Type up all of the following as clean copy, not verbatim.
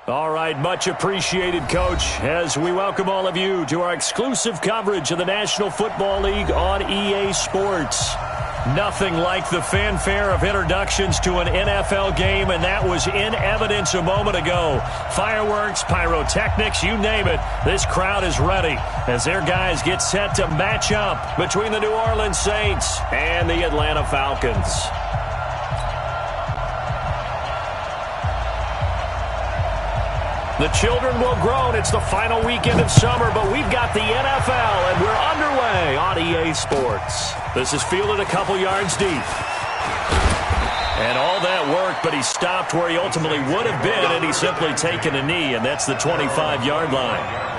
All right, much appreciated, Coach, as we welcome all of you to our exclusive coverage of the National Football League on EA Sports. Nothing like the fanfare of introductions to an NFL game, and that was in evidence a moment ago. Fireworks, pyrotechnics, you name it. This crowd is ready as their guys get set to match up between the New Orleans Saints and the Atlanta Falcons. The children will groan. It's the final weekend of summer, but we've got the NFL, and we're underway on EA Sports. This is fielded a couple yards deep. And all that work, but he stopped where he ultimately would have been, and he's simply taken a knee, and that's the 25-yard line.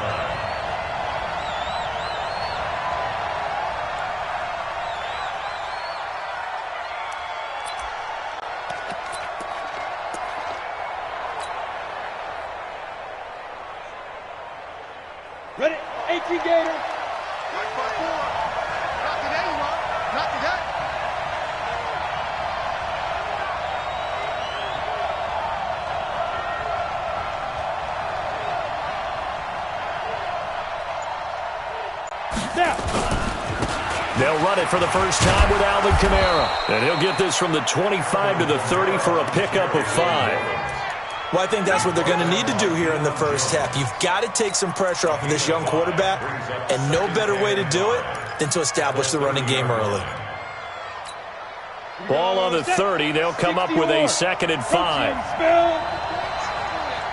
Ready? 18 Gator. Not today, Rob. Not today. Now. They'll run it for the first time with Alvin Kamara. And he'll get this from the 25 to the 30 for a pickup of 5. Well, I think that's what they're going to need to do here in the first half. You've got to take some pressure off of this young quarterback, and no better way to do it than to establish the running game early. Ball on the 30. They'll come up with a 2nd and 5.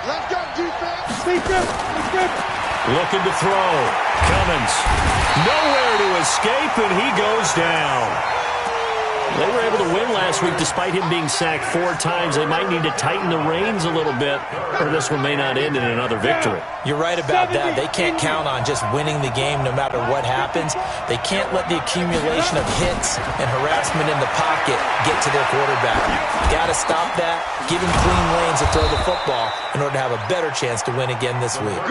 Let's go, defense. Looking to throw. Cummins. Nowhere to escape, and he goes down. They were able to win last week despite him being sacked 4 times. They might need to tighten the reins a little bit, or this one may not end in another victory. You're right about that. They can't count on just winning the game no matter what happens. They can't let the accumulation of hits and harassment in the pocket get to their quarterback. Got to stop that, give him clean lanes to throw the football in order to have a better chance to win again this week.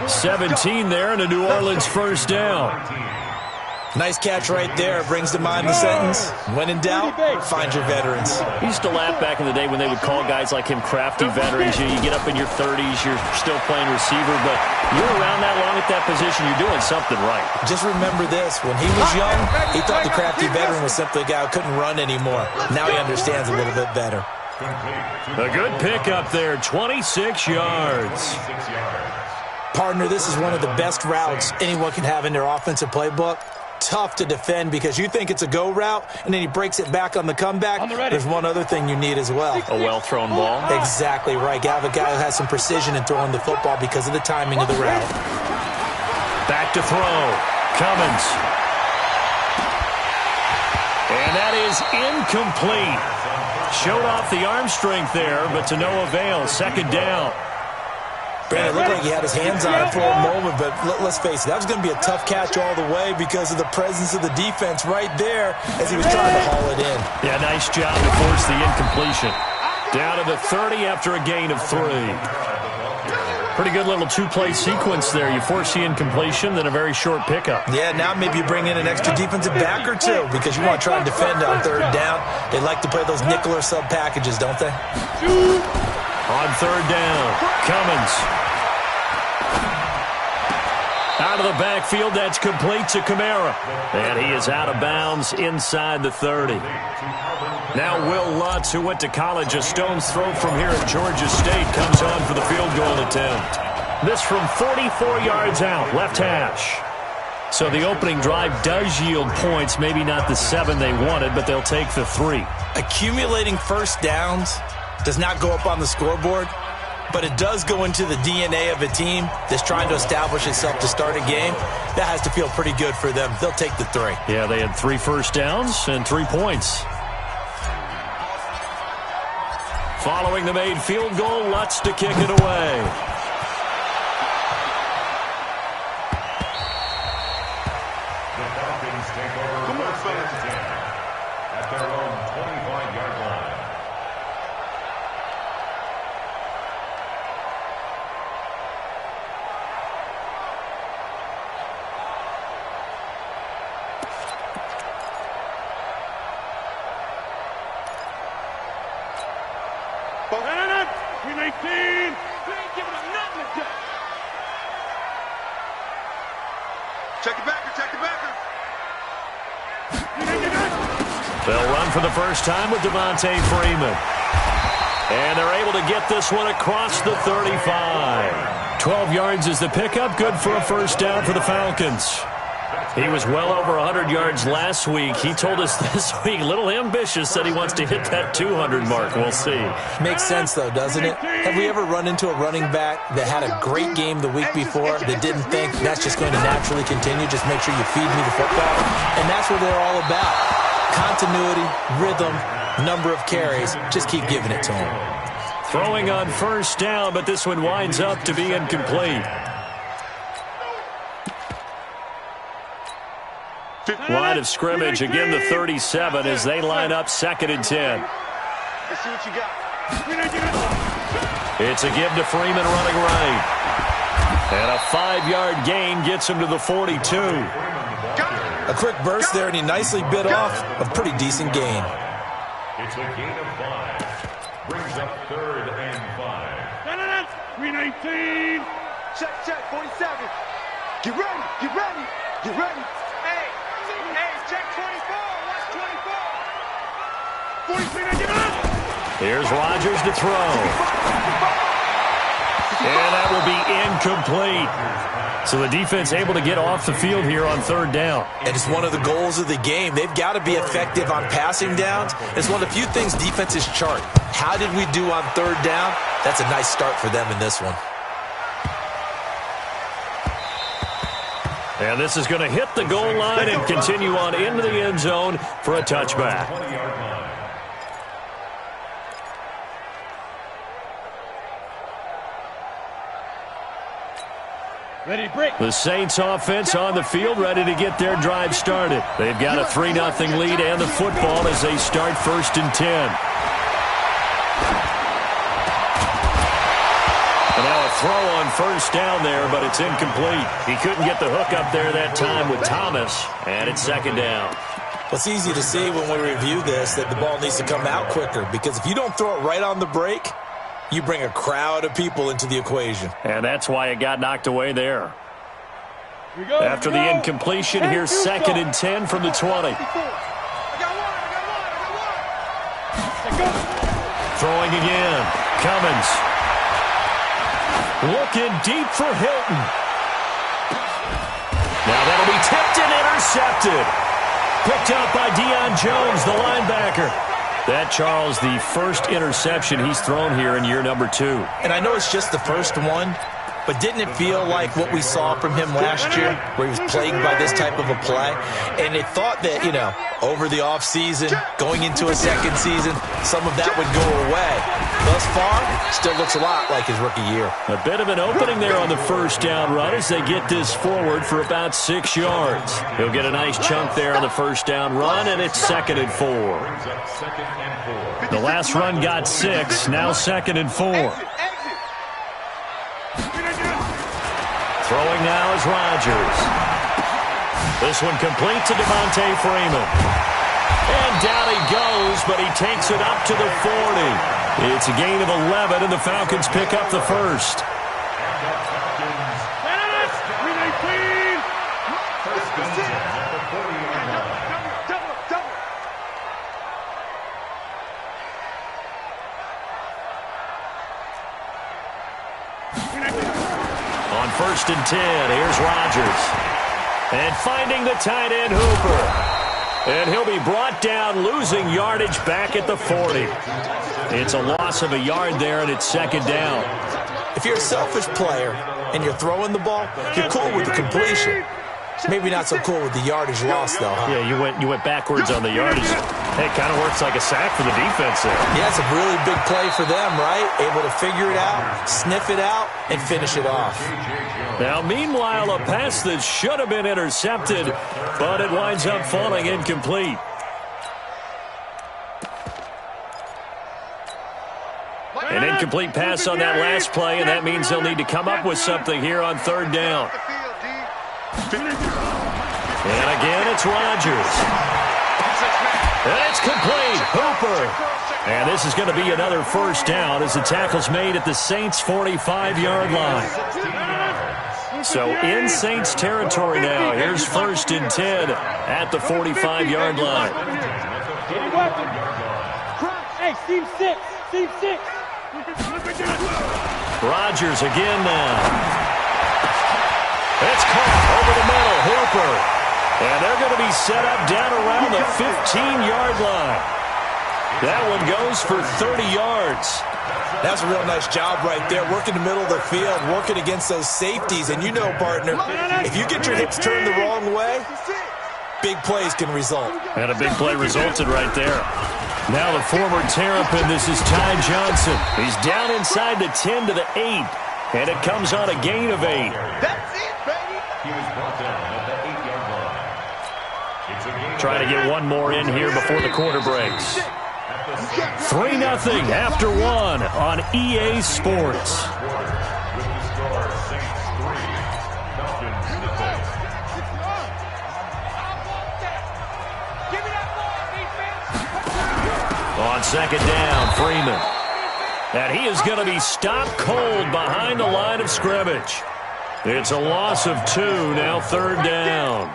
17 there and a New Orleans first down. Nice catch right there. Brings to mind the sentence, when in doubt, find your veterans. I used to laugh back in the day when they would call guys like him crafty veterans. You get up in your 30s, you're still playing receiver, but you're around that long at that position, you're doing something right. Just remember this. When he was young, he thought the crafty veteran was simply a guy who couldn't run anymore. Now he understands a little bit better. A good pickup there, 26 yards. Partner, this is one of the best routes anyone can have in their offensive playbook. Tough to defend because you think it's a go route, and then he breaks it back on the comeback. There's one other thing you need as well. A well-thrown ball? Exactly right. You have a guy who has some precision in throwing the football because of the timing of the route. Back to throw. Cummins. And that is incomplete. Showed off the arm strength there, but to no avail. 2nd down. Brandon, it looked like he had his hands on it for a moment, but let's face it, that was going to be a tough catch all the way because of the presence of the defense right there as he was trying to haul it in. Yeah, nice job to force the incompletion. Down to the 30 after a gain of 3. Pretty good little 2-play sequence there. You force the incompletion, then a very short pickup. Yeah, now maybe you bring in an extra defensive back or 2 because you want to try and defend on 3rd down. They like to play those nickel or sub packages, don't they? On 3rd down, Cummins. Out of the backfield, that's complete to Kamara. And he is out of bounds inside the 30. Now Will Lutz, who went to college a stone's throw from here at Georgia State, comes on for the field goal attempt. This from 44 yards out, left hash. So the opening drive does yield points, maybe not the 7 they wanted, but they'll take the 3. Accumulating first downs does not go up on the scoreboard, but it does go into the DNA of a team that's trying to establish itself to start a game. That has to feel pretty good for them. They'll take the 3. Yeah, they had 3 first downs and 3 points. Following the made field goal, Lutz to kick it away. The Falcons take over 1st and 10 at their own 25-yard line. Green 18. Check it backer, check it backer. They'll run for the first time with Devontae Freeman. And they're able to get this one across the 35. 12 yards is the pickup. Good for a first down for the Falcons. He was well over 100 yards last week. He told us this week, a little ambitious, said he wants to hit that 200 mark. We'll see. Makes sense, though, doesn't it? Have we ever run into a running back that had a great game the week before that didn't think that's just going to naturally continue? Just make sure you feed me the football. And that's what they're all about. Continuity, rhythm, number of carries. Just keep giving it to him. Throwing on first down, but this one winds up to be incomplete. Line of scrimmage, again the 37 as they line up 2nd and 10. Let's see what you got. It's a give to Freeman running right. And a 5-yard gain gets him to the 42. A quick burst there, and he nicely bit off a pretty decent gain. It's a gain of 5. Brings up 3rd and 5. 319. Check, 47. Get ready, get ready, get ready. Hey, check 24. Watch 24. 43. Here's Rodgers to throw. And that will be incomplete. So the defense able to get off the field here on 3rd down. And it's one of the goals of the game. They've got to be effective on passing downs. It's one of the few things defenses chart. How did we do on 3rd down? That's a nice start for them in this one. And this is going to hit the goal line and continue on into the end zone for a touchback. Ready to break. The Saints offense on the field, ready to get their drive started. They've got a 3-0 lead and the football as they start 1st and 10. And now a throw on first down there, but it's incomplete. He couldn't get the hook up there that time with Thomas, and it's 2nd down. Well, it's easy to see when we review this that the ball needs to come out quicker, because if you don't throw it right on the break, you bring a crowd of people into the equation. And that's why it got knocked away there. Go, After the incompletion, here's 2nd and 10 from the 20. Throwing again. Cummins. Looking deep for Hilton. Now that'll be tipped and intercepted. Picked up by Deion Jones, the linebacker. That, Charles, the first interception he's thrown here in year number 2. And I know it's just the first one, but didn't it feel like what we saw from him last year, where he was plagued by this type of a play? And they thought that, over the offseason, going into a second season, some of that would go away. Thus far, still looks a lot like his rookie year. A bit of an opening there on the first down run as they get this forward for about 6 yards. He'll get a nice chunk there on the first down run, and it's 2nd and 4. The last run got 6, now 2nd and 4. Throwing now is Rodgers. This one complete to Devontae Freeman. And down he goes, but he takes it up to the 40. It's a gain of 11, and the Falcons pick up the first. On 1st and 10, here's Rodgers. And finding the tight end Hooper. And he'll be brought down, losing yardage back at the 40. It's a loss of a yard there, and it's 2nd down. If you're a selfish player and you're throwing the ball, you're cool with the completion. Maybe not so cool with the yardage loss, though, huh? Yeah, you went backwards on the yardage. Hey, it kind of works like a sack for the defense there. Yeah, it's a really big play for them, right? Able to figure it out, sniff it out, and finish it off. Now, meanwhile, a pass that should have been intercepted, but it winds up falling incomplete. An incomplete pass on that last play, and that means they'll need to come up with something here on 3rd down. And again, it's Rodgers. And it's complete. Hooper. And this is going to be another first down as the tackle's made at the Saints' 45-yard line. So in Saints territory now. Here's 1st and 10 at the 45-yard line. Hey, seam 6. Seam 6. Rodgers again now. It's caught over the middle. Hooper. And they're going to be set up down around the 15-yard line. That one goes for 30 yards. That's a real nice job right there, working the middle of the field, working against those safeties. And you know, partner, if you get your hips turned the wrong way, big plays can result. And a big play resulted right there. Now the former Terrapin, this is Ty Johnson. He's down inside the 10 to the 8, and it comes on a gain of 8. That's it, baby. He was brought down at the 8-yard line. It's a gain. Trying to get one more in here before the quarter breaks. 3-0 after 1 on EA Sports. With the score, Saints 3, Falcons 0. On second down, Freeman. And he is going to be stopped cold behind the line of scrimmage. It's a loss of 2, now 3rd down.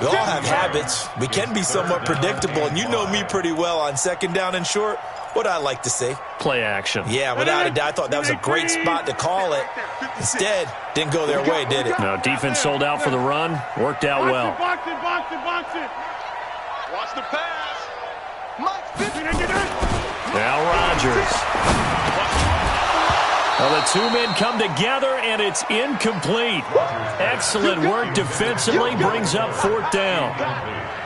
We all have habits. We can be somewhat predictable, and you know me pretty well on 2nd down and short. What I like to see. Play action. Yeah, without a doubt, I thought that was a great spot to call it. Instead, didn't go their way, did it? No, defense sold out for the run. Worked out well. Box it. Watch the pass. Now Rodgers. Well, the two men come together, and it's incomplete. Excellent work defensively, brings up 4th down.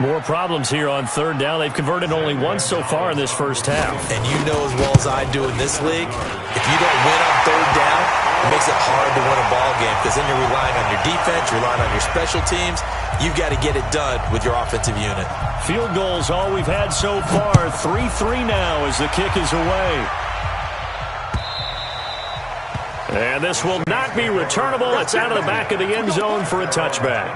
More problems here on 3rd down. They've converted only once so far in this first half. And you know as well as I do in this league, if you don't win on 3rd down, it makes it hard to win a ball game because then you're relying on your defense, you're relying on your special teams. You've got to get it done with your offensive unit. Field goals all we've had so far. 3-3 now as the kick is away. And this will not be returnable. It's out of the back of the end zone for a touchback.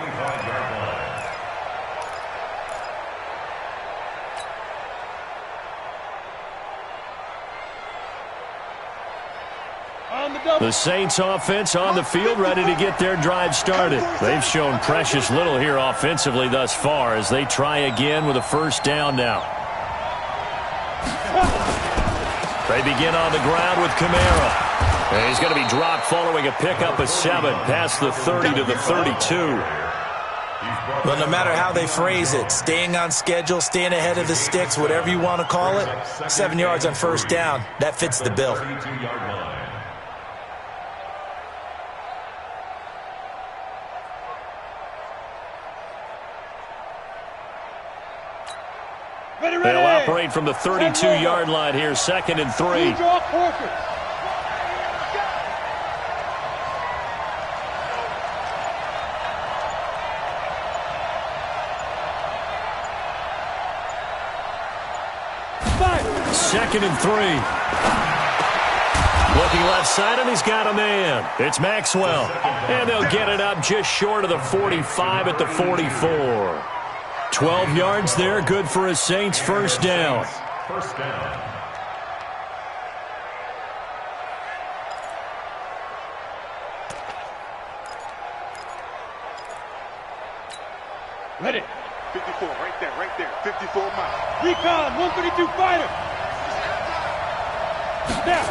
The Saints offense on the field, ready to get their drive started. They've shown precious little here offensively thus far as they try again with a first down now. They begin on the ground with Kamara. And he's going to be dropped following a pickup of 7 past the 30 to the 32. Well, no matter how they phrase it, staying on schedule, staying ahead of the sticks, whatever you want to call it, 7 yards on first down, that fits the bill. They'll operate from the 32-yard line here, 2nd and 3. Second and 3. Looking left side, and he's got a man. It's Maxwell. And they'll get it up just short of the 45 at the 44. 12 yards there, good for a Saints first down. First down. Ready. 54, right there. 54 miles. Recon, 132 fighter. Snap.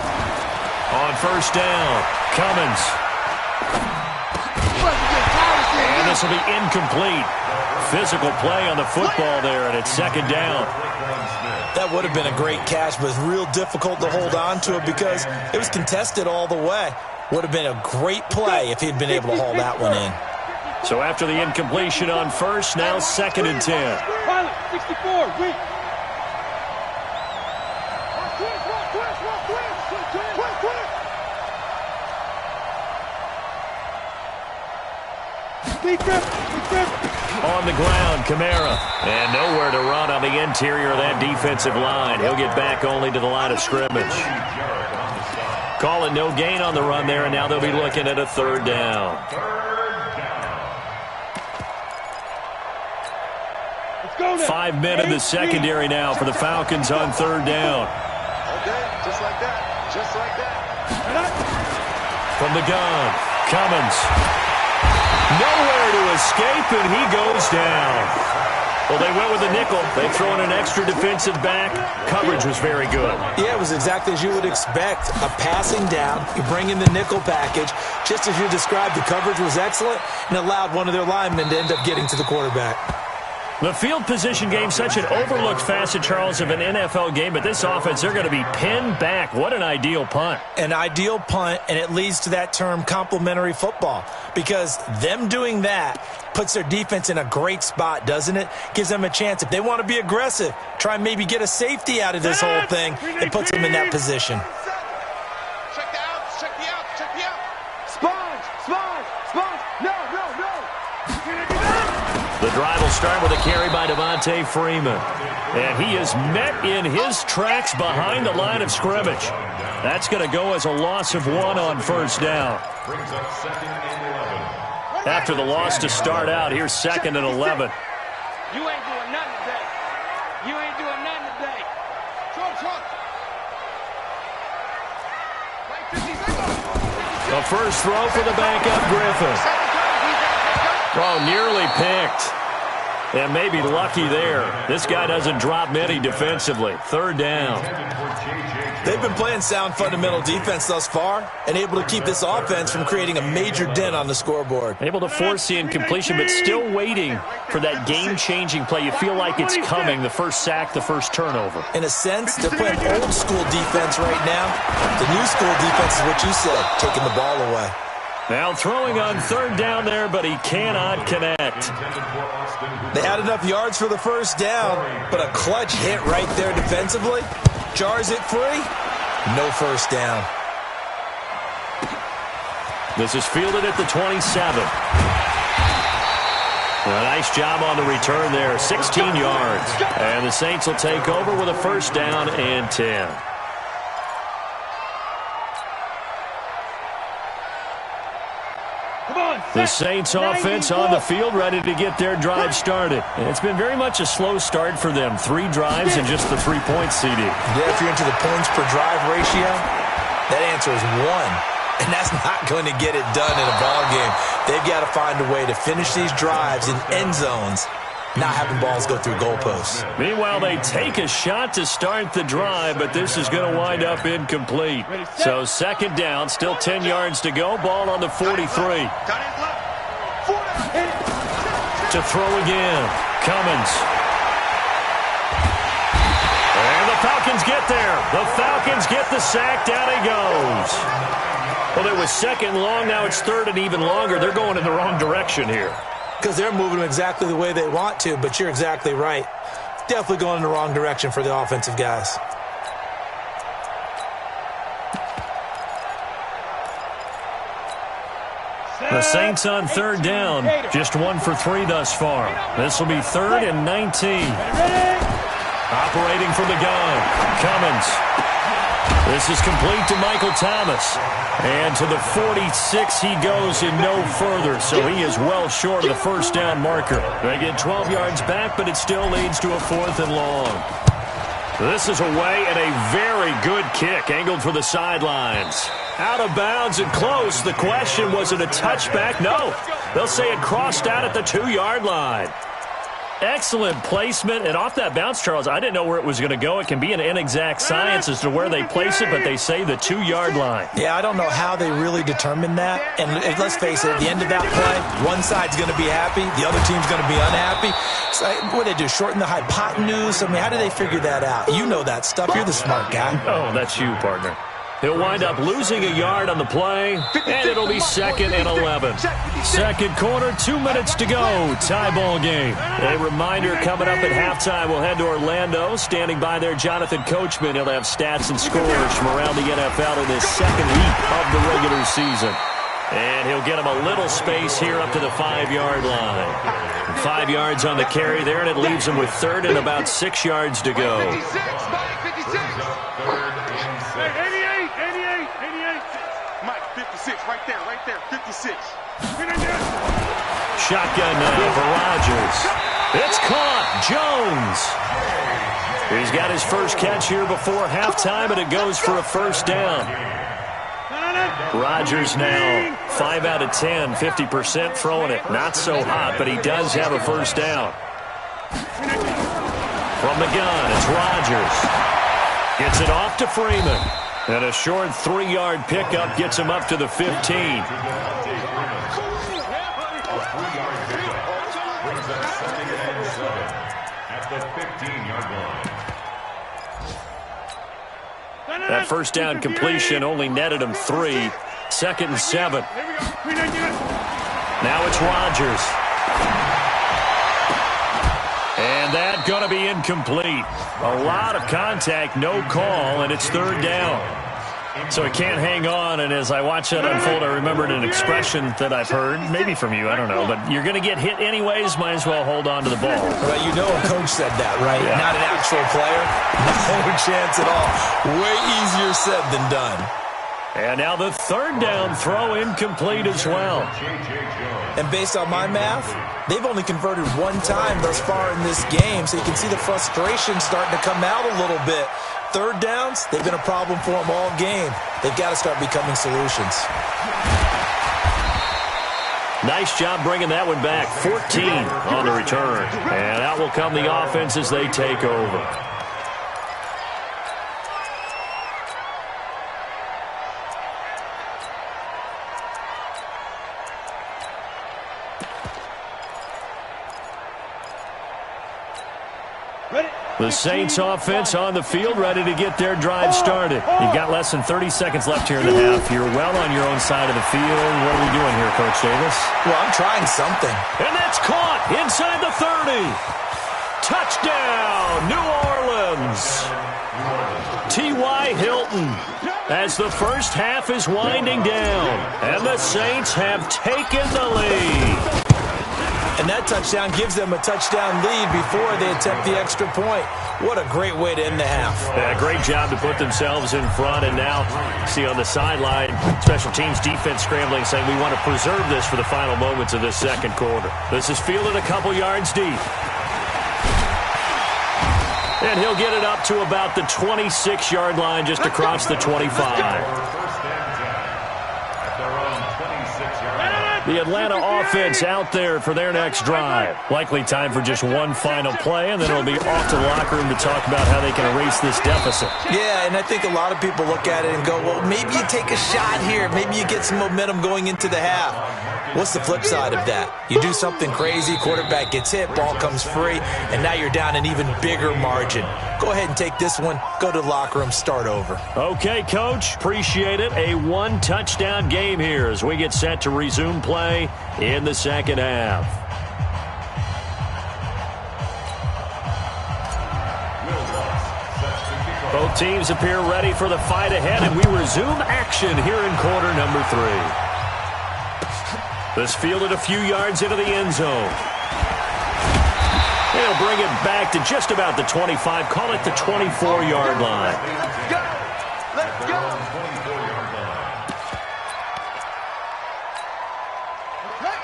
On first down, Cummins. And this will be incomplete. Physical play on the football there, and it's 2nd down. That would have been a great catch, but real difficult to hold on to it because it was contested all the way. Would have been a great play if he'd been able to haul that one in. So after the incompletion on first, now 2nd and 10. Pilot, 64, weak. On the ground, Kamara. And nowhere to run on the interior of that defensive line. He'll get back only to the line of scrimmage. Call it no gain on the run there, and now they'll be looking at a 3rd down. Let's go. 5 men in the secondary now for the Falcons on third down. Okay, just like that. Just like that. From the gun, Cummins. Nowhere to escape, and he goes down. Well, they went with a nickel. They throw in an extra defensive back. Coverage was very good. Yeah, it was exactly as you would expect. A passing down. You bring in the nickel package. Just as you described, the coverage was excellent and allowed one of their linemen to end up getting to the quarterback. The field position game, such an overlooked facet, Charles, of an NFL game, but this offense, they're going to be pinned back. What an ideal punt. An ideal punt, and it leads to that term complementary football, because them doing that puts their defense in a great spot, doesn't it? Gives them a chance. If they want to be aggressive, try and maybe get a safety out of this whole thing, it puts them in that position. Check the outs, check the outs, check the outs. Sponge. No. The drive will start with a carry by Devontae Freeman. And he is met in his tracks behind the line of scrimmage. That's going to go as a loss of 1 on first down. Brings up 2nd and 11. After the loss to start out, here's 2nd and 11. You ain't doing nothing today. You ain't doing nothing today. Trump. The first throw for the backup, Griffin. Oh, nearly picked. And maybe lucky there. This guy doesn't drop many defensively. Third down. They've been playing sound fundamental defense thus far and able to keep this offense from creating a major dent on the scoreboard. Able to force the incompletion, but still waiting for that game-changing play. You feel like it's coming, the first sack, the first turnover. In a sense, they're playing old school defense right now. The new school defense is what you said, taking the ball away. Now throwing on third down there, but he cannot connect. They had enough yards for the first down, but a clutch hit right there defensively. Jars it free. No first down. This is fielded at the 27. A nice job on the return there, 16 yards. And the Saints will take over with a first down and 10. The Saints offense on the field, ready to get their drive started. And it's been very much a slow start for them. 3 drives and just the 3-point CD. Yeah, if you're into the points per drive ratio, that answer is 1. And that's not going to get it done in a ball game. They've got to find a way to finish these drives in end zones, not having balls go through goalposts. Meanwhile, they take a shot to start the drive, but this is going to wind up incomplete. So second down, still 10 yards to go. Ball on the 43. To throw again, Cummins. And the Falcons get there. The Falcons get the sack. Down he goes. Well, it was second long. Now it's third and even longer. They're going in the wrong direction here. Because they're moving exactly the way they want to, but you're exactly right. Definitely going in the wrong direction for the offensive guys. The Saints on third down, just 1 for 3 thus far. This will be 3rd and 19. Operating from the gun, Cummins. This is complete to Michael Thomas. And to the 46 he goes and no further, so he is well short of the first down marker. They get 12 yards back, but it still leads to a 4th and long. This is away and a very good kick, angled for the sidelines. Out of bounds and close. The question, was it a touchback? No. They'll say it crossed out at the 2-yard line. Excellent placement, and off that bounce, Charles, I didn't know where it was going to go. It can be an inexact science as to where they place it, but they say the 2-yard line. Yeah, I don't know how they really determined that. And let's face it, at the end of that play, one side's going to be happy, the other team's going to be unhappy. So what do they do, shorten the hypotenuse? I mean, how do they figure that out? You know that stuff. You're the smart guy. Oh, that's you, partner. He'll wind up losing a yard on the play, and it'll be 2nd and 11. Second quarter, 2 minutes to go. Tie ball game. A reminder, coming up at halftime, we'll head to Orlando. Standing by there, Jonathan Coachman. He'll have stats and scores from around the NFL in this second week of the regular season. And he'll get him a little space here up to the 5-yard line. 5 yards on the carry there, and it leaves him with 3rd and about 6 yards to go. 56, right there, 56. Shotgun now for Rodgers. It's caught. Jones. He's got his first catch here before halftime, and it goes for a first down. Rodgers now 5 out of 10, 50% throwing it. Not so hot, but he does have a first down. From the gun, it's Rodgers. Gets it off to Freeman. And a short 3-yard pickup gets him up to the 15. A 3-yard pickup brings up 2nd and 7 at the 15-yard line. That first down completion only netted him 3. 2nd and 7. Now it's Rodgers. And that's going to be incomplete. A lot of contact, no call, and it's 3rd down. So he can't hang on, and as I watch that unfold, I remembered an expression that I've heard, maybe from you, I don't know, but you're going to get hit anyways, might as well hold on to the ball. Well, you know a coach said that, right? Yeah. Not an actual player. No chance at all. Way easier said than done. And now the 3rd down throw incomplete as well. And based on my math, they've only converted 1 time thus far in this game, so you can see the frustration starting to come out a little bit. 3rd downs, they've been a problem for them all game. They've got to start becoming solutions. Nice job bringing that one back. 14 on the return. And out will come the offense as they take over. The Saints offense on the field, ready to get their drive started. You've got less than 30 seconds left here in the half. You're well on your own side of the field. What are we doing here, Coach Davis? Well, I'm trying something. And that's caught inside the 30. Touchdown, New Orleans. T.Y. Hilton as the first half is winding down. And the Saints have taken the lead. And that touchdown gives them a touchdown lead before they attempt the extra point. What a great way to end the half. Yeah, great job to put themselves in front. And now, see on the sideline, special teams defense scrambling, saying we want to preserve this for the final moments of this 2nd quarter. This is fielded a couple yards deep. And he'll get it up to about the 26-yard line, just across the 25. The Atlanta offense out there for their next drive. Likely time for just one final play, and then it'll be off to the locker room to talk about how they can erase this deficit. Yeah, and I think a lot of people look at it and go, well, maybe you take a shot here. Maybe you get some momentum going into the half. What's the flip side of that? You do something crazy, quarterback gets hit, ball comes free, and now you're down an even bigger margin. Go ahead and take this one, go to the locker room, start over. Okay, Coach, appreciate it. A 1-touchdown game here as we get set to resume play in the 2nd half. Both teams appear ready for the fight ahead, and we resume action here in quarter number 3. This fielded a few yards into the end zone. They'll bring it back to just about the 25. Call it the 24-yard line. Let's go.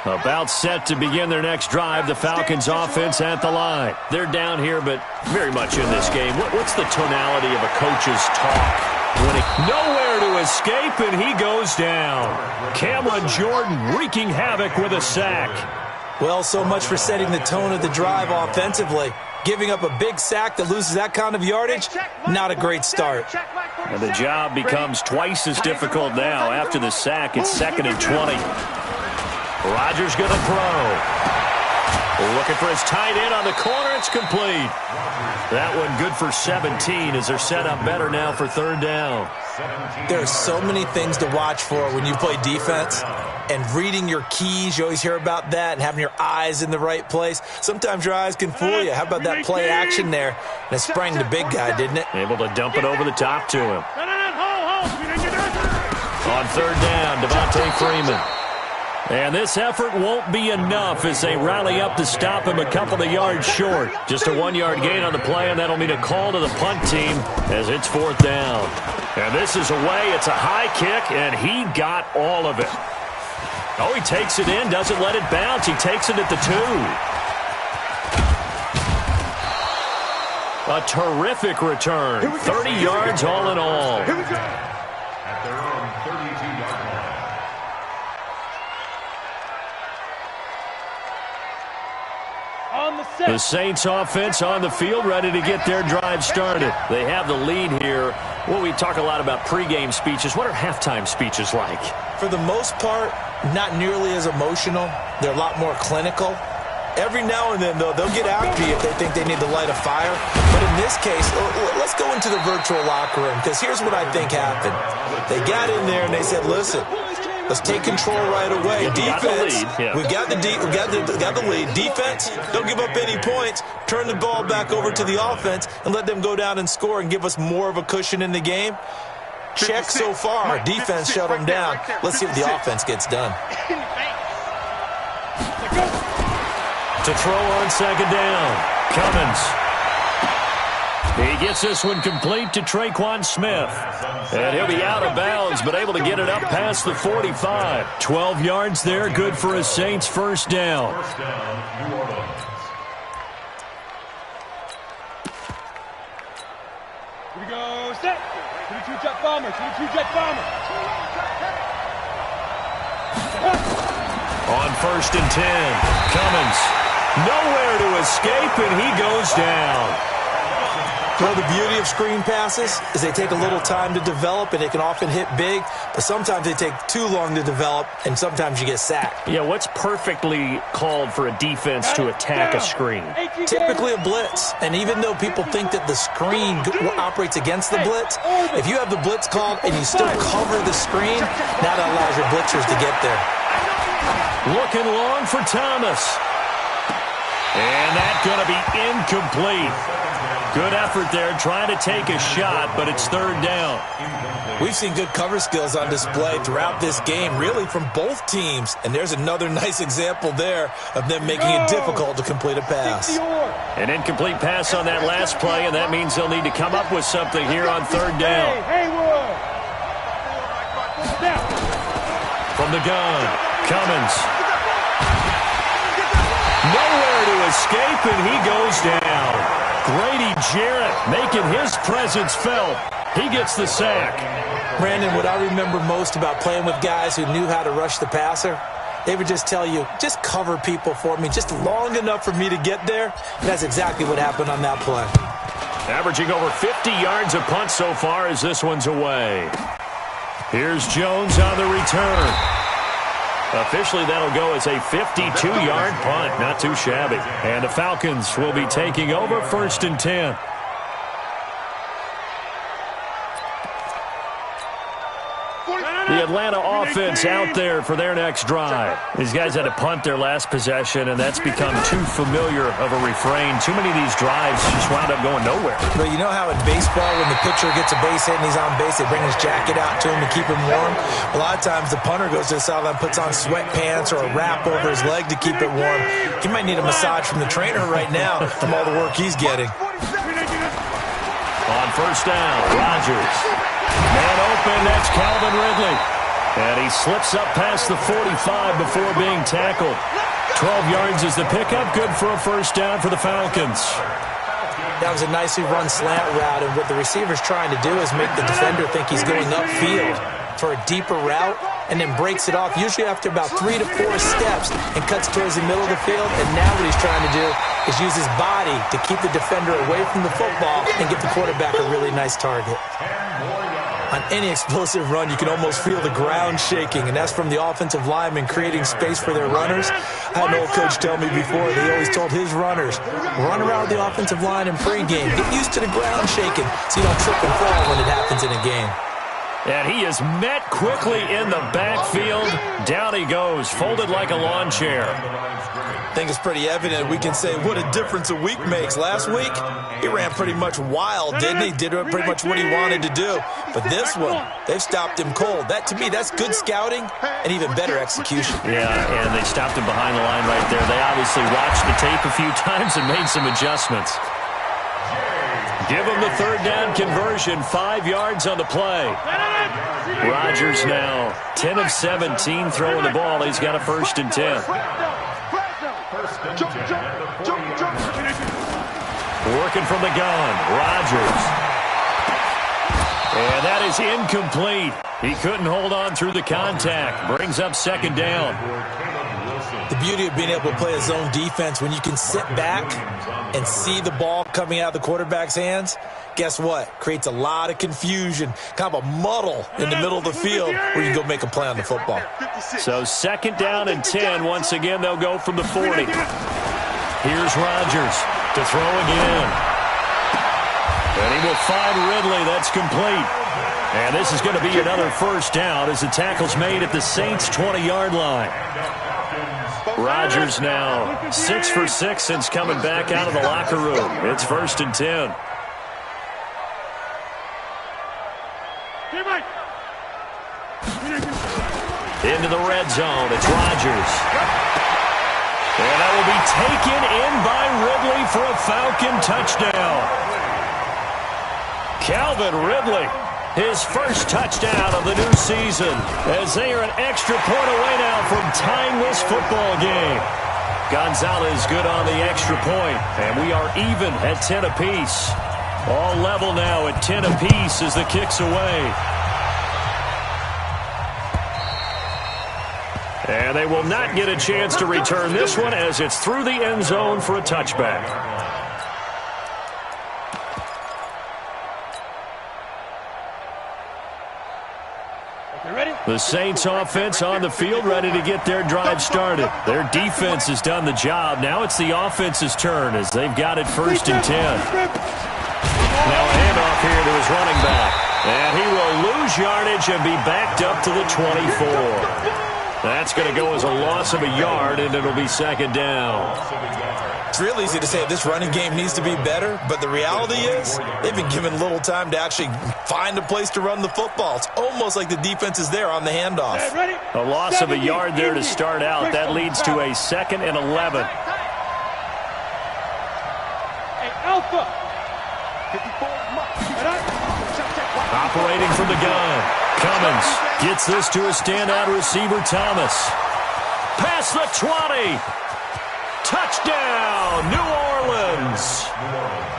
About set to begin their next drive, the Falcons offense at the line. They're down here, but very much in this game. What's the tonality of a coach's talk? Nowhere to escape, and he goes down. Cameron Jordan wreaking havoc with a sack. Well, so much for setting the tone of the drive offensively. Giving up a big sack that loses that kind of yardage, not a great start. And the job becomes twice as difficult now. After the sack, it's 2nd and 20. Rodgers going to throw. Looking for his tight end on the corner. It's complete. That one good for 17 as they're set up better now for 3rd down. There are so many things to watch for when you play defense. And reading your keys, you always hear about that, and having your eyes in the right place. Sometimes your eyes can fool you. How about that play action there? And it sprang the big guy, didn't it? Able to dump it over the top to him. On 3rd down, Devontae Freeman. And this effort won't be enough as they rally up to stop him a couple of yards short. Just a 1-yard gain on the play, and that'll mean a call to the punt team as it's 4th down. And this is away. It's a high kick, and he got all of it. Oh, he takes it in, doesn't let it bounce. He takes it at the 2. A terrific return. 30 yards all in all. Here we go. At their own 32-yard line. The Saints offense on the field, ready to get their drive started. They have the lead here. Well, we talk a lot about pregame speeches. What are halftime speeches like? For the most part, not nearly as emotional. They're a lot more clinical. Every now and then, though, they'll get after you if they think they need to light a fire. But in this case, let's go into the virtual locker room, because here's what I think happened. They got in there and they said, listen, let's take control right away. Defense, we got the lead. Defense, don't give up any points. Turn the ball back over to the offense and let them go down and score and give us more of a cushion in the game. Check so far. Defense shut them down. Let's see what the offense gets done. To throw on second down, Cummins. He gets this one complete to Traquan Smith. And he'll be out of bounds, but able to get it up past the 45. 12 yards there, good for a Saints first down. First down, New Orleans. Here we go, set. 22 jet bomber, 22 jet bomber. On first and 10, Cummins. Nowhere to escape, and he goes down. Well, the beauty of screen passes is they take a little time to develop, and they can often hit big, but sometimes they take too long to develop, and sometimes you get sacked. Yeah, what's perfectly called for a defense to attack a screen? Typically a blitz, and even though people think that the screen operates against the blitz, if you have the blitz called and you still cover the screen, that allows your blitzers to get there. Looking long for Thomas. And that's going to be incomplete. Good effort there, trying to take a shot, but it's third down. We've seen good cover skills on display throughout this game, really from both teams. And there's another nice example there of them making it difficult to complete a pass. An incomplete pass on that last play, and that means they'll need to come up with something here on third down. From the gun, Cummins. Nowhere to escape, and he goes down. Grady Jarrett making his presence felt. He gets the sack. Brandon, what I remember most about playing with guys who knew how to rush the passer, they would just tell you, just cover people for me, just long enough for me to get there. And that's exactly what happened on that play. Averaging over 50 yards a punt so far as this one's away. Here's Jones on the return. Officially, that'll go as a 52-yard punt. Not too shabby. And the Falcons will be taking over first and 10. The Atlanta offense out there for their next drive. These guys had to punt their last possession, and that's become too familiar of a refrain. Too many of these drives just wound up going nowhere. But you know how in baseball, when the pitcher gets a base hit and he's on base, they bring his jacket out to him to keep him warm? A lot of times the punter goes to the sideline, puts on sweatpants or a wrap over his leg to keep it warm. He might need a massage from the trainer right now from all the work he's getting. On first down, Rodgers. Man open, that's Calvin Ridley. And he slips up past the 45 before being tackled. 12 yards is the pickup. Good for a first down for the Falcons. That was a nicely run slant route, and what the receiver's trying to do is make the defender think he's going upfield for a deeper route, and then breaks it off, usually after about 3 to 4 steps, and cuts towards the middle of the field. And now what he's trying to do is use his body to keep the defender away from the football and get the quarterback a really nice target. On any explosive run, you can almost feel the ground shaking, and that's from the offensive linemen creating space for their runners. I had an old coach tell me before, he always told his runners, run around the offensive line in pregame. Get used to the ground shaking so you don't trip and fall when it happens in a game. And he is met quickly in the backfield. Down he goes, folded like a lawn chair. I think it's pretty evident. We can say what a difference a week makes. Last week, he ran pretty much wild, didn't he? Did pretty much what he wanted to do. But this one, they've stopped him cold. That, to me, that's good scouting and even better execution. Yeah, and they stopped him behind the line right there. They obviously watched the tape a few times and made some adjustments. Give him the third down conversion, 5 yards on the play. Rodgers now 10 of 17 throwing the ball. He's got a first and 10. Working from the gun, Rodgers. And that is incomplete. He couldn't hold on through the contact. Brings up second down. The beauty of being able to play a zone defense, when you can sit back and see the ball coming out of the quarterback's hands, guess what? Creates a lot of confusion, kind of a muddle in the middle of the field where you can go make a play on the football. So second down and 10. Once again, they'll go from the 40. Here's Rodgers to throw again. And he will find Ridley. That's complete. And this is going to be another first down as the tackle's made at the Saints' 20-yard line. Rodgers now 6 for 6 since coming back out of the locker room. It's 1st and 10. Into the red zone. It's Rodgers. And that will be taken in by Ridley for a Falcon touchdown. Calvin Ridley, his first touchdown of the new season, as they are an extra point away now from tying this football game. Gonzalez good on the extra point, and we are even at 10 apiece. All level now at 10 apiece as the kick's away. And they will not get a chance to return this one as it's through the end zone for a touchback. The Saints offense on the field, ready to get their drive started. Their defense has done the job. Now it's the offense's turn as they've got it 1st and 10. Now a handoff here to his running back. And he will lose yardage and be backed up to the 24. That's going to go as a loss of a yard, and it'll be second down. It's real easy to say this running game needs to be better, but the reality is they've been given little time to actually find a place to run the football. It's almost like the defense is there on the handoff. A loss of a yard there to start out. That leads to a 2nd and 11. Operating from the gun. Cummins gets this to a standout receiver, Thomas. Past the 20. Touchdown, New Orleans.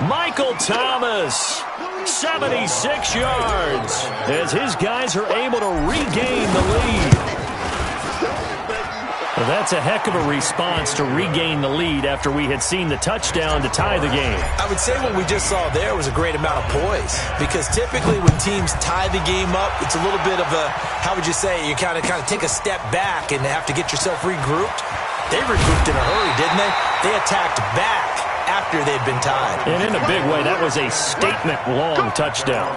Michael Thomas, 76 yards, as his guys are able to regain the lead. Well, that's a heck of a response to regain the lead after we had seen the touchdown to tie the game. I would say what we just saw there was a great amount of poise, because typically when teams tie the game up, it's a little bit of a, how would you say, you kind of take a step back and have to get yourself regrouped. They regrouped in a hurry, didn't they? They attacked back after they'd been tied. And in a big way, that was a statement-long touchdown.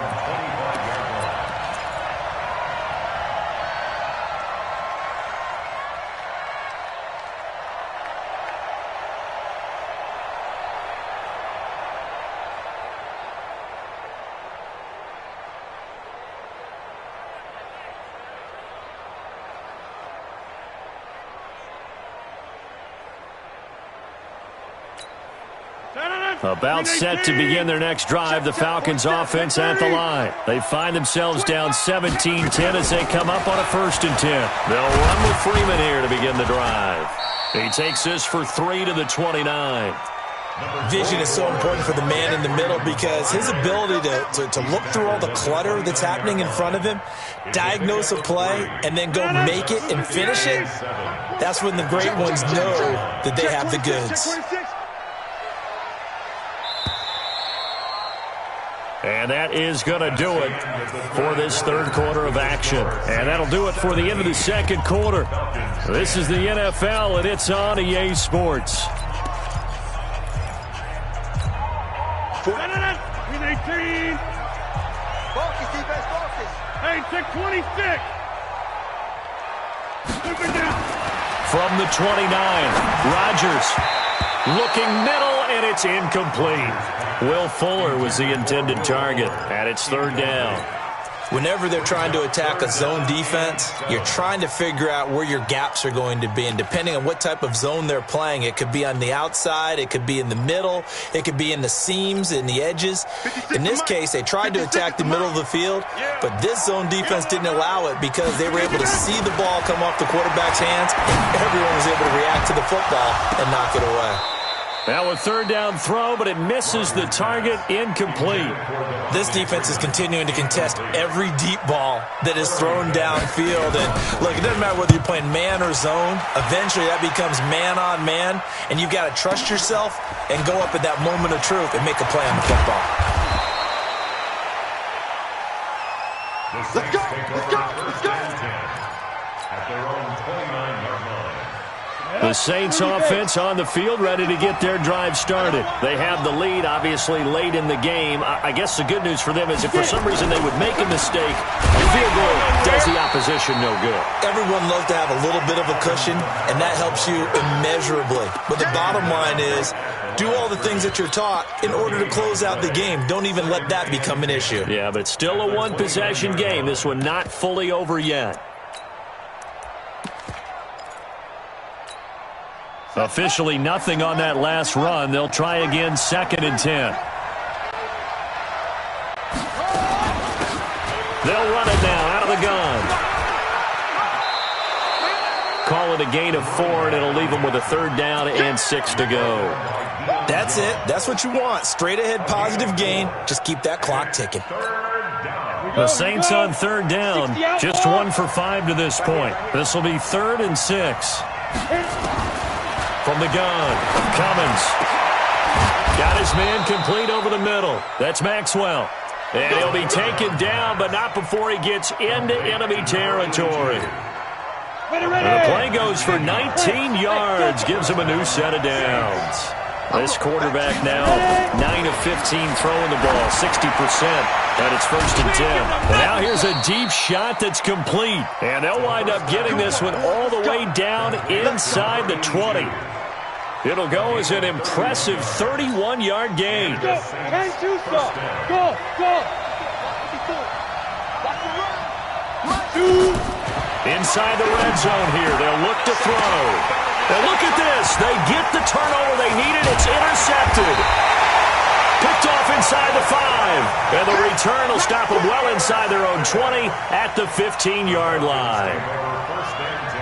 About set to begin their next drive, the Falcons offense at the line. They find themselves down 17-10 as they come up on a 1st and 10. They'll run with Freeman here to begin the drive. He takes this for 3 to the 29. Vision is so important for the man in the middle, because his ability to look through all the clutter that's happening in front of him, diagnose a play, and then go make it and finish it, that's when the great ones know that they have the goods. And that is going to do it for this third quarter of action. And that'll do it for the end of the second quarter. This is the NFL, and it's on EA Sports. With 18. Focus, defense, focus. Hey, check 26. From the 29, Rodgers looking middle, and it's incomplete. Will Fuller was the intended target, and it's 3rd down. Whenever they're trying to attack a zone defense, you're trying to figure out where your gaps are going to be. And depending on what type of zone they're playing, it could be on the outside, it could be in the middle, it could be in the seams, in the edges. In this case, they tried to attack the middle of the field, but this zone defense didn't allow it because they were able to see the ball come off the quarterback's hands, and everyone was able to react to the football and knock it away. Now a third down throw, but it misses the target, incomplete. This defense is continuing to contest every deep ball that is thrown downfield. And look, it doesn't matter whether you're playing man or zone. Eventually that becomes man on man, and you've got to trust yourself and go up at that moment of truth and make a play on the football. Let's go! Let's go! Let's go! At their own 29-yard line. The Saints offense on the field, ready to get their drive started. They have the lead, obviously, late in the game. I guess the good news for them is if for some reason they would make a mistake, the field goal does the opposition no good. Everyone loves to have a little bit of a cushion, and that helps you immeasurably. But the bottom line is, do all the things that you're taught in order to close out the game. Don't even let that become an issue. Yeah, but still a one-possession game. This one not fully over yet. Officially nothing on that last run. They'll try again, 2nd and 10. They'll run it now out of the gun. Call it a gain of 4, and it'll leave them with a 3rd down and 6 to go. That's it. That's what you want. Straight ahead positive gain. Just keep that clock ticking. The Saints on 3rd down. Just 1 for 5 to this point. This will be 3rd and 6. From the gun, Cummins. Got his man complete over the middle. That's Maxwell. And he'll be taken down, but not before he gets into enemy territory. And the play goes for 19 yards, gives him a new set of downs. This quarterback now, 9 of 15 throwing the ball, 60%, and it's 1st and 10. And now here's a deep shot that's complete. And they'll wind up getting this one all the way down inside the 20. It'll go as an impressive 31-yard gain. Go! Inside the red zone here, they'll look to throw. Now look at this. They get the turnover they needed. It's intercepted. Picked off inside the 5. And the return will stop them well inside their own 20 at the 15-yard line.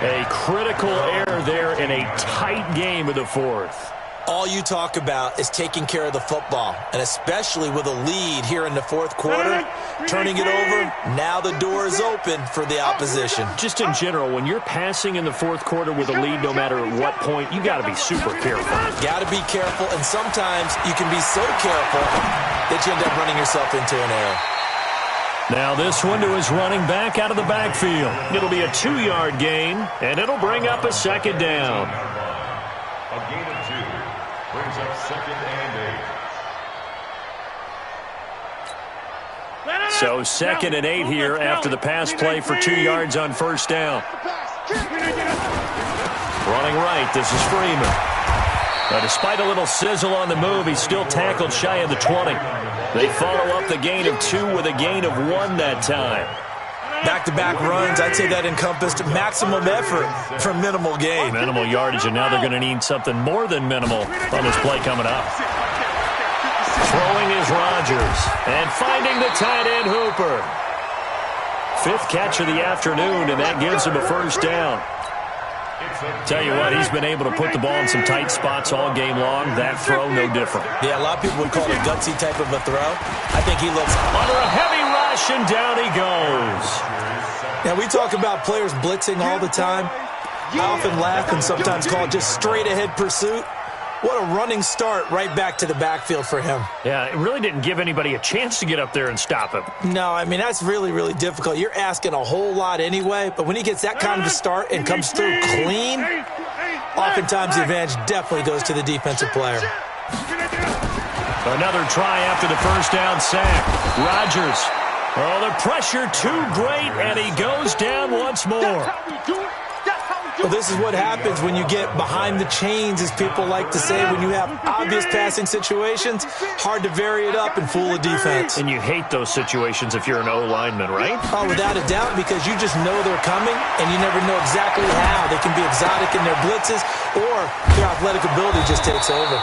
A critical error there in a tight game of the 4th. All you talk about is taking care of the football, and especially with a lead here in the 4th quarter, turning it over, now the door is open for the opposition. Just in general, when you're passing in the 4th quarter with a lead, no matter at what point, you got to be super careful. Got to be careful, and sometimes you can be so careful that you end up running yourself into an error. Now this one to his running back out of the backfield. It'll be a 2-yard gain, and it'll bring up a 2nd down. A gain of 2 brings up 2nd and 8. So 2nd and 8 here after the pass play for 2 yards on 1st down. Running right, this is Freeman. Now, despite a little sizzle on the move, he's still tackled shy of the 20. They follow up the gain of 2 with a gain of 1 that time. Back-to-back runs, I'd say that encompassed maximum effort for minimal gain. Minimal yardage, and now they're going to need something more than minimal on this play coming up. Throwing is Rodgers, and finding the tight end Hooper. 5th catch of the afternoon, and that gives him a 1st down. Tell you what, he's been able to put the ball in some tight spots all game long. That throw, no different. Yeah, a lot of people would call it a gutsy type of a throw. I think he looks under a heavy rush, and down he goes. Now, we talk about players blitzing all the time. I often laugh and sometimes call it just straight-ahead pursuit. What a running start right back to the backfield for him. Yeah, it really didn't give anybody a chance to get up there and stop him. No, I mean, that's really, really difficult. You're asking a whole lot anyway, but when he gets that kind of a start and comes through clean, oftentimes the advantage definitely goes to the defensive player. Another try after the 1st down sack. Rodgers. Oh, the pressure too great, and he goes down once more. Well, this is what happens when you get behind the chains, as people like to say. When you have obvious passing situations, hard to vary it up and fool a defense. And you hate those situations if you're an O-lineman, right? Oh, without a doubt, because you just know they're coming, and you never know exactly how. They can be exotic in their blitzes, or their athletic ability just takes over.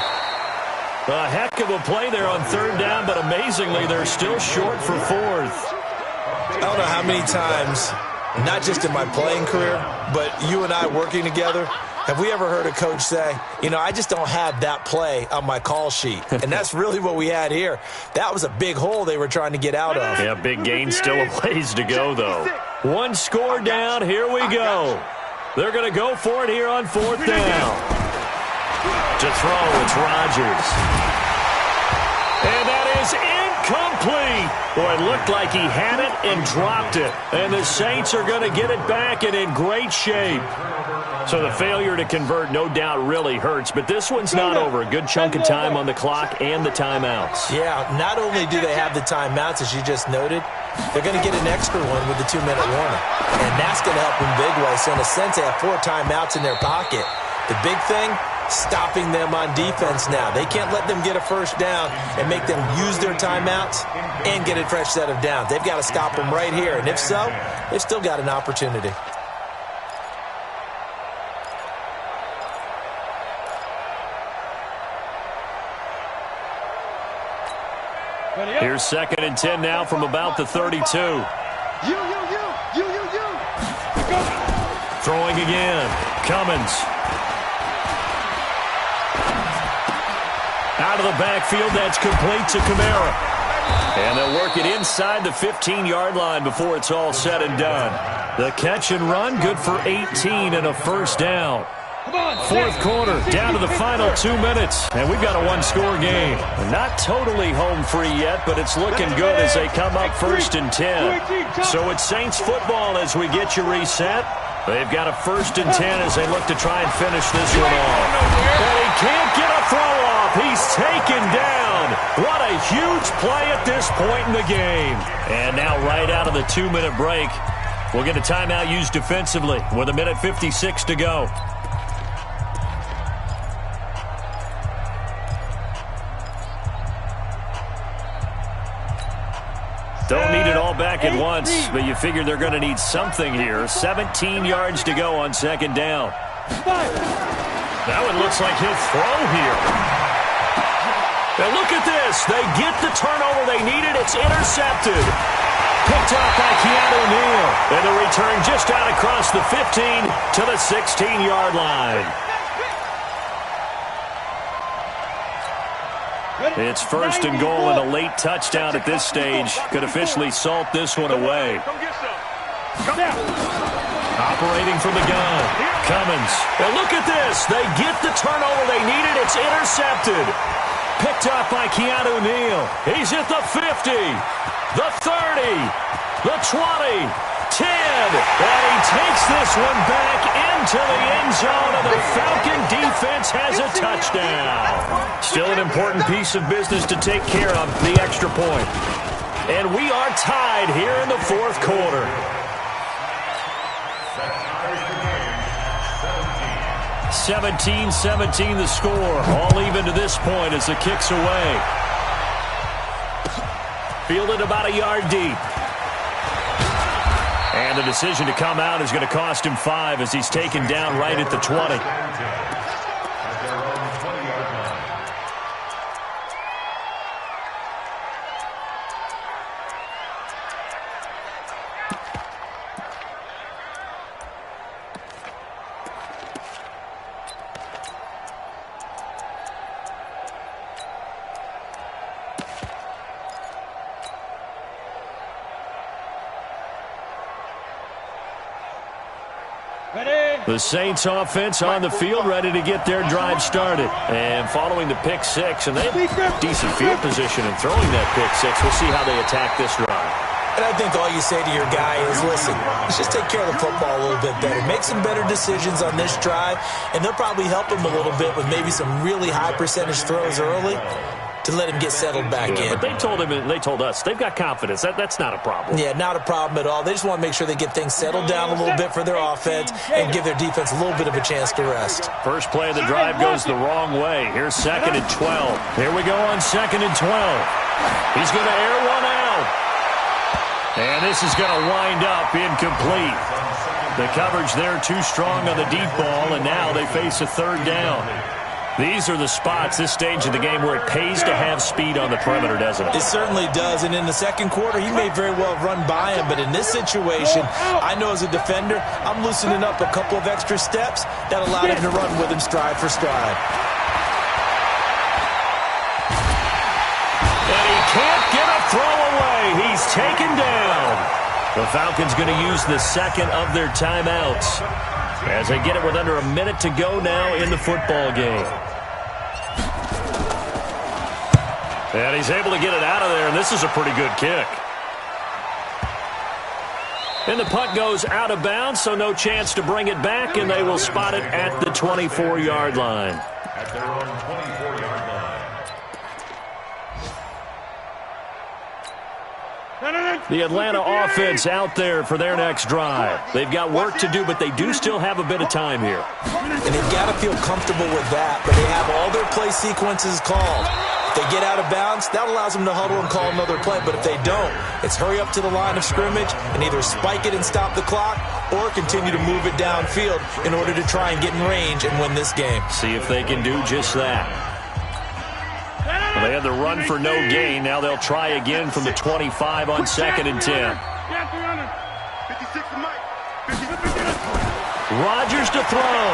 A heck of a play there on 3rd down, but amazingly, they're still short for 4th. I don't know how many times, not just in my playing career, but you and I working together, Have we ever heard a coach say, you know, I just don't have that play on my call sheet? And that's really what we had here. That was a big hole they were trying to get out of. Yeah, big gain, still a ways to go, though. One score down, here we go. They're going to go for it here on fourth down. To throw, it's Rodgers. And that is incomplete. Boy, it looked like he had it and dropped it. And the Saints are going to get it back and in great shape. So the failure to convert no doubt really hurts, but this one's not over. A good chunk of time on the clock and the timeouts. Yeah, not only do they have the timeouts, as you just noted, they're going to get an extra one with the 2-minute warning. And that's going to help them big way. So in a sense, they have 4 timeouts in their pocket. The big thing, stopping them on defense now. They can't let them get a first down and make them use their timeouts and get a fresh set of downs. They've got to stop them right here. And if so, they've still got an opportunity. Here's 2nd and 10 now from about the 32. You. Throwing again. Cummins. Out of the backfield, that's complete to Kamara. And they'll work it inside the 15-yard line before it's all said and done. The catch and run, good for 18 and a first down. Fourth quarter, down to the final 2 minutes, and we've got a one-score game. Not totally home free yet, but it's looking good as they come up 1st and 10. So it's Saints football as we get you reset. They've got a 1st and 10 as they look to try and finish this one off. And he can't get a throw off. He's taken down. What a huge play at this point in the game. And now right out of the 2-minute break, we'll get a timeout used defensively with 1:56 to go. Don't need it all back at once, but you figure they're going to need something here. 17 yards to go on 2nd down. That one looks like he'll throw here. Now look at this. They get the turnover they needed. It's intercepted. Picked up by Keanu Neal. And the return just out across the 15 to the 16-yard line. It's 1st and goal, and a late touchdown at this stage could officially salt this one away. Operating from the gun, Cummins. Now look at this. They get the turnover they needed. It's intercepted. Picked up by Keanu Neal. He's at the 50, the 30, the 20, 10. And he takes this one back into the end zone, and the Falcon defense has a touchdown. Still an important piece of business to take care of, the extra point. And we are tied here in the 4th quarter. 17-17 the score. All even to this point as the kick's away. Fielded about a yard deep. And the decision to come out is going to cost him 5 as he's taken down right at the 20. The Saints offense on the field, ready to get their drive started. And following the pick 6, and they have decent field position in throwing that pick 6. We'll see how they attack this drive. And I think all you say to your guy is, listen, let's just take care of the football a little bit better. Make some better decisions on this drive, and they'll probably help him a little bit with maybe some really high percentage throws early to let him get settled back in. But they told him, and they told us, they've got confidence. That's not a problem. Yeah, not a problem at all. They just want to make sure they get things settled down a little bit for their offense and give their defense a little bit of a chance to rest. First play of the drive goes the wrong way. Here's 2nd and 12. Here we go on 2nd and 12. He's going to air one out. And this is going to wind up incomplete. The coverage there too strong on the deep ball, and now they face a 3rd down. These are the spots, this stage of the game, where it pays to have speed on the perimeter, doesn't it? It certainly does, and in the second quarter, he may very well run by him, but in this situation, I know as a defender, I'm loosening up a couple of extra steps that allowed him to run with him stride for stride. And he can't get a throw away. He's taken down. The Falcons going to use the second of their timeouts as they get it with under a minute to go now in the football game. And he's able to get it out of there, and this is a pretty good kick. And the punt goes out of bounds, so no chance to bring it back, and they will spot it at the 24-yard line. At their own 24-yard line. The Atlanta offense out there for their next drive. They've got work to do, but they do still have a bit of time here. And they've got to feel comfortable with that, but they have all their play sequences called. If they get out of bounds, that allows them to huddle and call another play. But if they don't, it's hurry up to the line of scrimmage and either spike it and stop the clock or continue to move it downfield in order to try and get in range and win this game. See if they can do just that. Well, they had the run for no gain. Now they'll try again from the 25 on 2nd and 10. Rodgers to throw.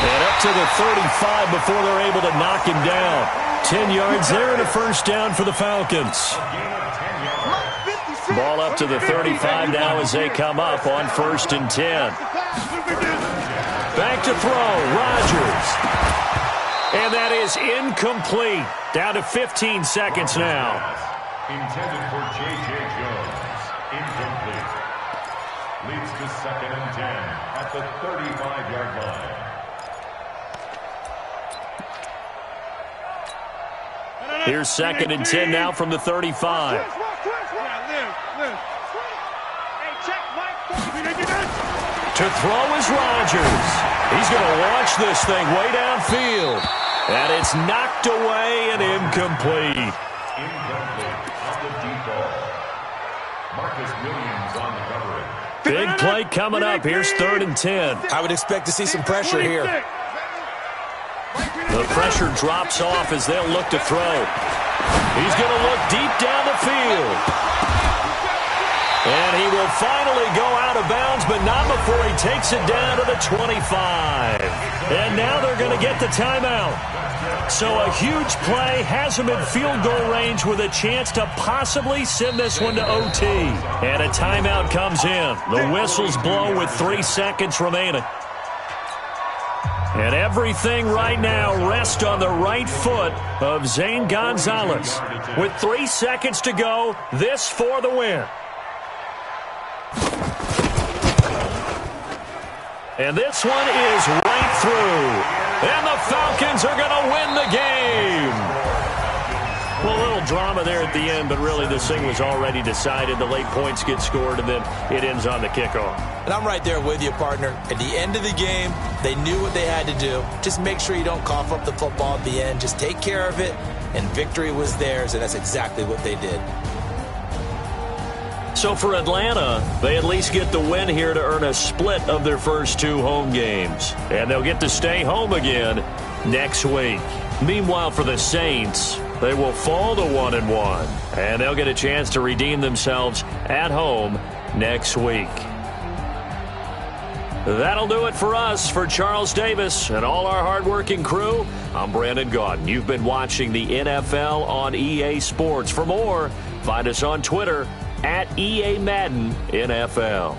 And up to the 35 before they're able to knock him down. 10 yards there and a first down for the Falcons. Ball up to the 35 now as they come up on 1st and 10. Back to throw. Rodgers. And that is incomplete. Down to 15 seconds now. Intended for J.J. Jones. Incomplete. Leads to 2nd and 10 at the 35-yard line. Here's 2nd and 10 now from the 35. To throw is Rodgers. He's going to launch this thing way downfield. And it's knocked away and incomplete. Incomplete on the deep ball. Marcus Williams on the coverage. Big play coming up. Here's 3rd and 10. I would expect to see some pressure here. The pressure drops off as they'll look to throw. He's going to look deep down the field. And he will finally go out of bounds, but not before he takes it down to the 25. And now they're going to get the timeout. So a huge play has him in field goal range with a chance to possibly send this one to OT. And a timeout comes in. The whistles blow with 3 seconds remaining. And everything right now rests on the right foot of Zane Gonzalez. With 3 seconds to go, this for the win. And this one is right through. And the Falcons are going to win the game. Well, a little drama there at the end, but really this thing was already decided. The late points get scored, and then it ends on the kickoff. And I'm right there with you, partner. At the end of the game, they knew what they had to do. Just make sure you don't cough up the football at the end. Just take care of it, and victory was theirs, and that's exactly what they did. So for Atlanta, they at least get the win here to earn a split of their first 2 home games. And they'll get to stay home again next week. Meanwhile, for the Saints, they will fall to 1-1. And they'll get a chance to redeem themselves at home next week. That'll do it for us. For Charles Davis and all our hardworking crew, I'm Brandon Gaudin. You've been watching the NFL on EA Sports. For more, find us on Twitter at EA Madden NFL.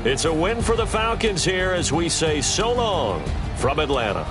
It's a win for the Falcons here as we say so long from Atlanta.